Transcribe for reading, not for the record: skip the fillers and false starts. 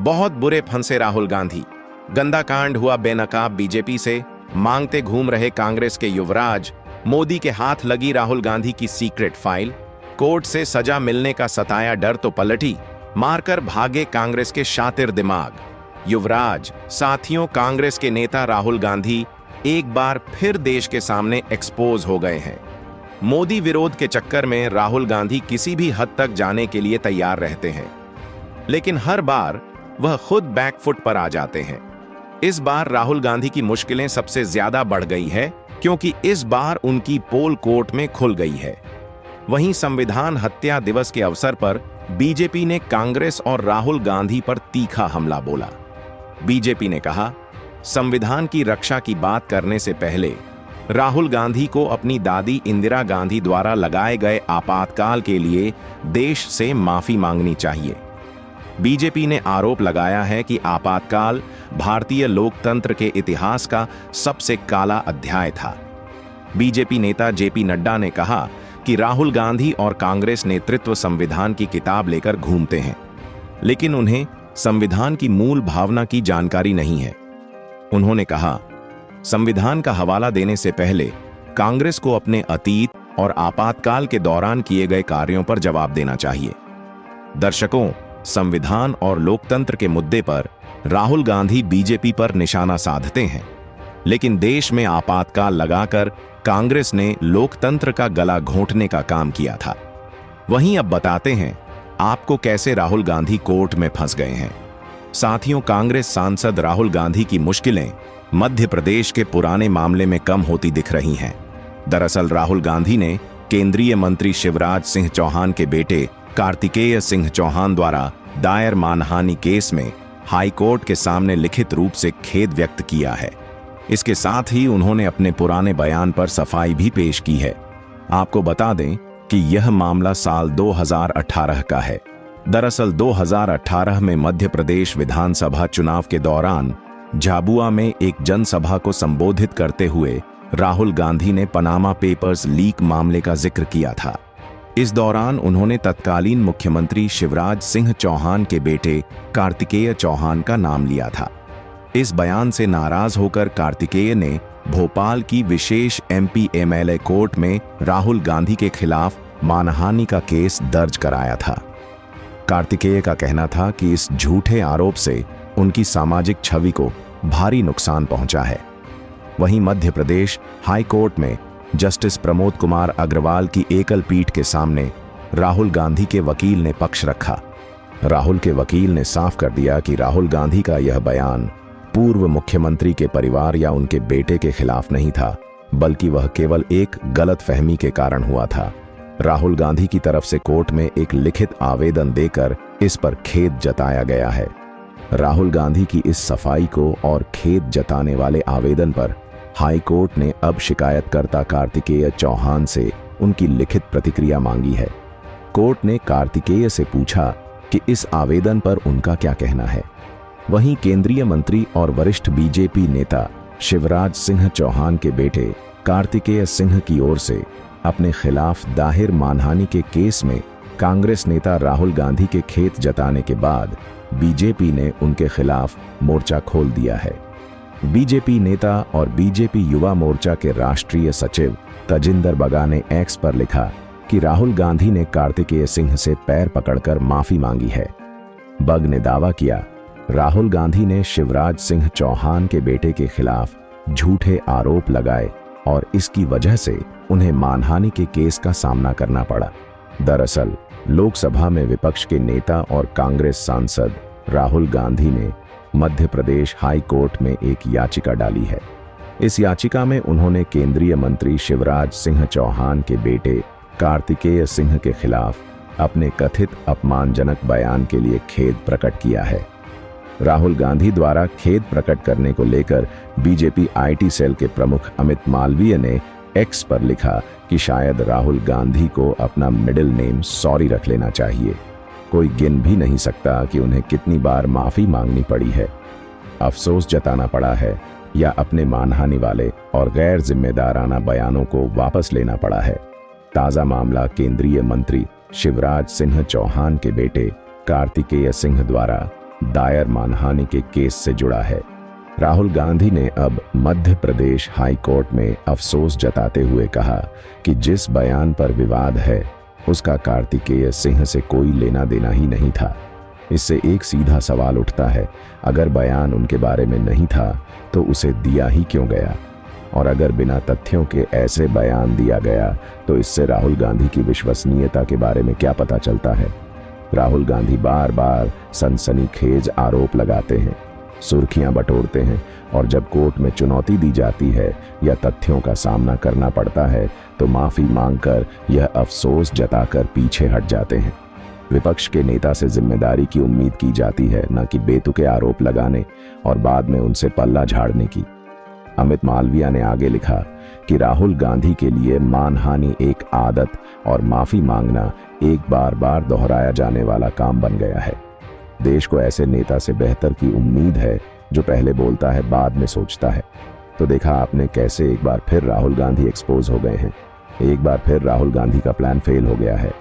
बहुत बुरे फंसे राहुल गांधी। गंदा कांड हुआ बेनकाब बीजेपी से, मांगते घूम रहे कांग्रेस के युवराज, मोदी के हाथ लगी राहुल गांधी की सीक्रेट फाइल, कोर्ट से सजा मिलने का सताया डर तो पलटी, मारकर भागे कांग्रेस के शातिर दिमाग। युवराज, साथियों, कांग्रेस के नेता राहुल गांधी एक बार फिर देश के सामने एक्सपोज हो गए हैं। मोदी विरोध के चक्कर में राहुल गांधी किसी भी हद तक जाने के लिए तैयार रहते हैं, लेकिन हर बार वह खुद बैकफुट पर आ जाते हैं। इस बार राहुल गांधी की मुश्किलें सबसे ज्यादा बढ़ गई है, क्योंकि इस बार उनकी पोल कोर्ट में खुल गई है। वहीं संविधान हत्या दिवस के अवसर पर बीजेपी ने कांग्रेस और राहुल गांधी पर तीखा हमला बोला। बीजेपी ने कहा, संविधान की रक्षा की बात करने से पहले राहुल गांधी को अपनी दादी इंदिरा गांधी द्वारा लगाए गए आपातकाल के लिए देश से माफी मांगनी चाहिए। बीजेपी ने आरोप लगाया है कि आपातकाल भारतीय लोकतंत्र के इतिहास का सबसे काला अध्याय था। बीजेपी नेता जेपी नड्डा ने कहा कि राहुल गांधी और कांग्रेस नेतृत्व संविधान की किताब लेकर घूमते हैं, लेकिन उन्हें संविधान की मूल भावना की जानकारी नहीं है। उन्होंने कहा, संविधान का हवाला देने से पहले कांग्रेस को अपने अतीत और आपातकाल के दौरान किए गए कार्यों पर जवाब देना चाहिए। दर्शकों, संविधान और लोकतंत्र के मुद्दे पर राहुल गांधी बीजेपी पर निशाना साधते हैं, लेकिन देश में आपातकाल लगाकर कांग्रेस ने लोकतंत्र का गला घोंटने का काम किया था। वहीं अब बताते हैं आपको कैसे राहुल गांधी कोर्ट में फंस गए हैं। साथियों, कांग्रेस सांसद राहुल गांधी की मुश्किलें मध्य प्रदेश के पुराने मामले में कम होती दिख रही हैं। दरअसल राहुल गांधी ने केंद्रीय मंत्री शिवराज सिंह चौहान के बेटे कार्तिकेय सिंह चौहान द्वारा दायर मानहानि केस में हाई कोर्ट के सामने लिखित रूप से खेद व्यक्त किया है। इसके साथ ही उन्होंने अपने पुराने बयान पर सफाई भी पेश की है। आपको बता दें कि यह मामला साल 2018 का है। दरअसल 2018 में मध्य प्रदेश विधानसभा चुनाव के दौरान झाबुआ में एक जनसभा को संबोधित करते हुए राहुल गांधी ने पनामा पेपर्स लीक मामले का जिक्र किया था। इस दौरान उन्होंने तत्कालीन मुख्यमंत्री शिवराज सिंह चौहान के बेटे कार्तिकेय चौहान का नाम लिया था। इस बयान से नाराज होकर कार्तिकेय ने भोपाल की विशेष एमपी एमएलए कोर्ट में राहुल गांधी के खिलाफ मानहानि का केस दर्ज कराया था। कार्तिकेय का कहना था कि इस झूठे आरोप से उनकी सामाजिक छवि को भारी नुकसान पहुंचा है। वहीं मध्य प्रदेश हाई कोर्ट में जस्टिस प्रमोद कुमार अग्रवाल की एकल पीठ के सामने राहुल गांधी के वकील ने पक्ष रखा। राहुल के वकील ने साफ कर दिया कि राहुल गांधी का यह बयान पूर्व मुख्यमंत्री के परिवार या उनके बेटे के खिलाफ नहीं था, बल्कि वह केवल एक गलतफहमी के कारण हुआ था। राहुल गांधी की तरफ से कोर्ट में एक लिखित आवेदन देकर इस पर खेद जताया गया है। राहुल गांधी की इस सफाई को और खेद जताने वाले आवेदन पर हाई कोर्ट ने अब शिकायतकर्ता कार्तिकेय चौहान से उनकी लिखित प्रतिक्रिया मांगी है। कोर्ट ने कार्तिकेय से पूछा कि इस आवेदन पर उनका क्या कहना है। वहीं केंद्रीय मंत्री और वरिष्ठ बीजेपी नेता शिवराज सिंह चौहान के बेटे कार्तिकेय सिंह की ओर से अपने खिलाफ दाहिर मानहानि के केस में कांग्रेस नेता राहुल गांधी के खेद जताने के बाद बीजेपी ने उनके खिलाफ मोर्चा खोल दिया है। बीजेपी नेता और बीजेपी युवा मोर्चा के राष्ट्रीय सचिव तजिंदर बगा ने एक्स पर लिखा कि राहुल गांधी ने कार्तिकेय सिंह से पैर पकड़कर माफी मांगी है। बग ने दावा किया, राहुल गांधी ने शिवराज सिंह चौहान के बेटे के खिलाफ झूठे आरोप लगाए और इसकी वजह से उन्हें मानहानि के केस का सामना करना पड़ा। दरअसल लोकसभा में विपक्ष के नेता और कांग्रेस सांसद राहुल गांधी ने मध्य प्रदेश हाई कोर्ट में एक याचिका डाली है। इस याचिका में उन्होंने केंद्रीय मंत्री शिवराज सिंह चौहान के बेटे कार्तिकेय सिंह के खिलाफ अपने कथित अपमानजनक बयान के लिए खेद प्रकट किया है। राहुल गांधी द्वारा खेद प्रकट करने को लेकर बीजेपी आईटी सेल के प्रमुख अमित मालवीय ने एक्स पर लिखा कि शायद राहुल गांधी को अपना मिडिल नेम सॉरी रख लेना चाहिए। कोई गिन भी नहीं सकता कि उन्हें कितनी बार माफी मांगनी पड़ी है, अफसोस जताना पड़ा है या अपने मानहानि वाले और गैर जिम्मेदाराना बयानों को वापस लेना पड़ा है। ताजा मामला केंद्रीय मंत्री शिवराज सिंह चौहान के बेटे कार्तिकेय सिंह द्वारा दायर मानहानि के केस से जुड़ा है। राहुल गांधी ने अब मध्य प्रदेश हाई कोर्ट में अफसोस जताते हुए कहा कि जिस बयान पर विवाद है उसका कार्तिकेय सिंह से कोई लेना देना ही नहीं था। इससे एक सीधा सवाल उठता है, अगर बयान उनके बारे में नहीं था तो उसे दिया ही क्यों गया? और अगर बिना तथ्यों के ऐसे बयान दिया गया तो इससे राहुल गांधी की विश्वसनीयता के बारे में क्या पता चलता है? राहुल गांधी बार बार सनसनीखेज आरोप लगाते हैं, सुर्खियां बटोरते हैं और जब कोर्ट में चुनौती दी जाती है या तथ्यों का सामना करना पड़ता है तो माफी मांगकर यह अफसोस जताकर पीछे हट जाते हैं। विपक्ष के नेता से जिम्मेदारी की उम्मीद की जाती है, न कि बेतुके आरोप लगाने और बाद में उनसे पल्ला झाड़ने की। अमित मालविया ने आगे लिखा कि राहुल गांधी के लिए मानहानि एक आदत और माफी मांगना एक बार बार दोहराया जाने वाला काम बन गया है। देश को ऐसे नेता से बेहतर की उम्मीद है जो पहले बोलता है बाद में सोचता है। तो देखा आपने कैसे एक बार फिर राहुल गांधी एक्सपोज हो गए हैं। एक बार फिर राहुल गांधी का प्लान फेल हो गया है।